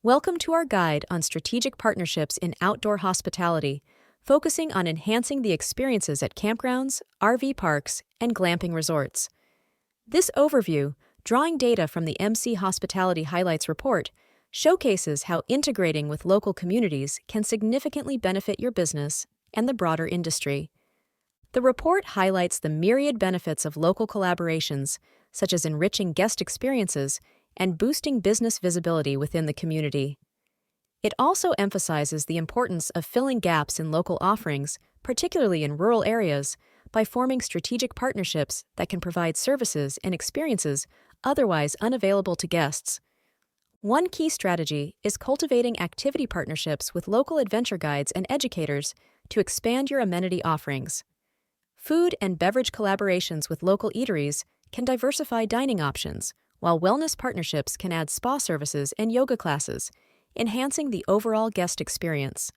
Welcome to our guide on strategic partnerships in outdoor hospitality, focusing on enhancing the experiences at campgrounds, RV parks, and glamping resorts. This overview, drawing data from the MC Hospitality Highlights report, showcases how integrating with local communities can significantly benefit your business and the broader industry. The report highlights the myriad benefits of local collaborations, such as enriching guest experiences and boosting business visibility within the community. It also emphasizes the importance of filling gaps in local offerings, particularly in rural areas, by forming strategic partnerships that can provide services and experiences otherwise unavailable to guests. One key strategy is cultivating activity partnerships with local adventure guides and educators to expand your amenity offerings. Food and beverage collaborations with local eateries can diversify dining options, while wellness partnerships can add spa services and yoga classes, enhancing the overall guest experience.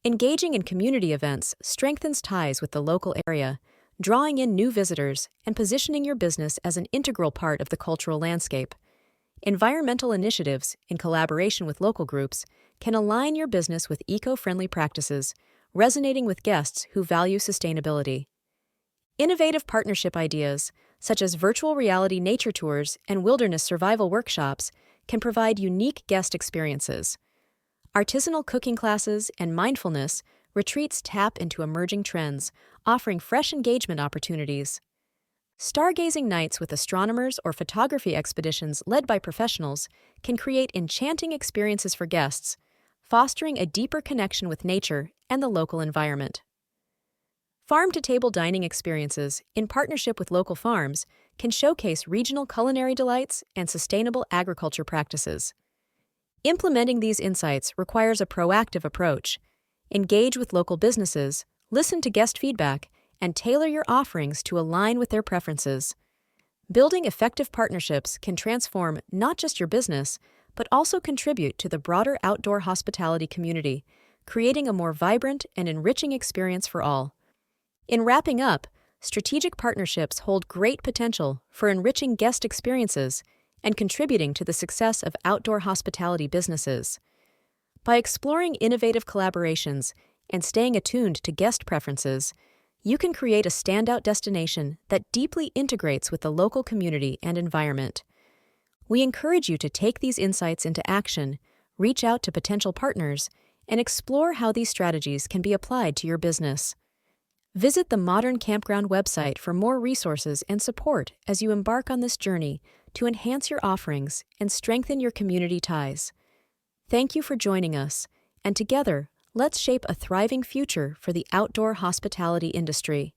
Engaging in community events strengthens ties with the local area, drawing in new visitors and positioning your business as an integral part of the cultural landscape. Environmental initiatives, in collaboration with local groups, can align your business with eco-friendly practices, resonating with guests who value sustainability. Innovative partnership ideas, such as virtual reality nature tours and wilderness survival workshops, can provide unique guest experiences. Artisanal cooking classes and mindfulness retreats tap into emerging trends, offering fresh engagement opportunities. Stargazing nights with astronomers or photography expeditions led by professionals can create enchanting experiences for guests, fostering a deeper connection with nature and the local environment. Farm-to-table dining experiences, in partnership with local farms, can showcase regional culinary delights and sustainable agriculture practices. Implementing these insights requires a proactive approach. Engage with local businesses, listen to guest feedback, and tailor your offerings to align with their preferences. Building effective partnerships can transform not just your business, but also contribute to the broader outdoor hospitality community, creating a more vibrant and enriching experience for all. In wrapping up, strategic partnerships hold great potential for enriching guest experiences and contributing to the success of outdoor hospitality businesses. By exploring innovative collaborations and staying attuned to guest preferences, you can create a standout destination that deeply integrates with the local community and environment. We encourage you to take these insights into action, reach out to potential partners, and explore how these strategies can be applied to your business. Visit the Modern Campground website for more resources and support as you embark on this journey to enhance your offerings and strengthen your community ties. Thank you for joining us, and together, let's shape a thriving future for the outdoor hospitality industry.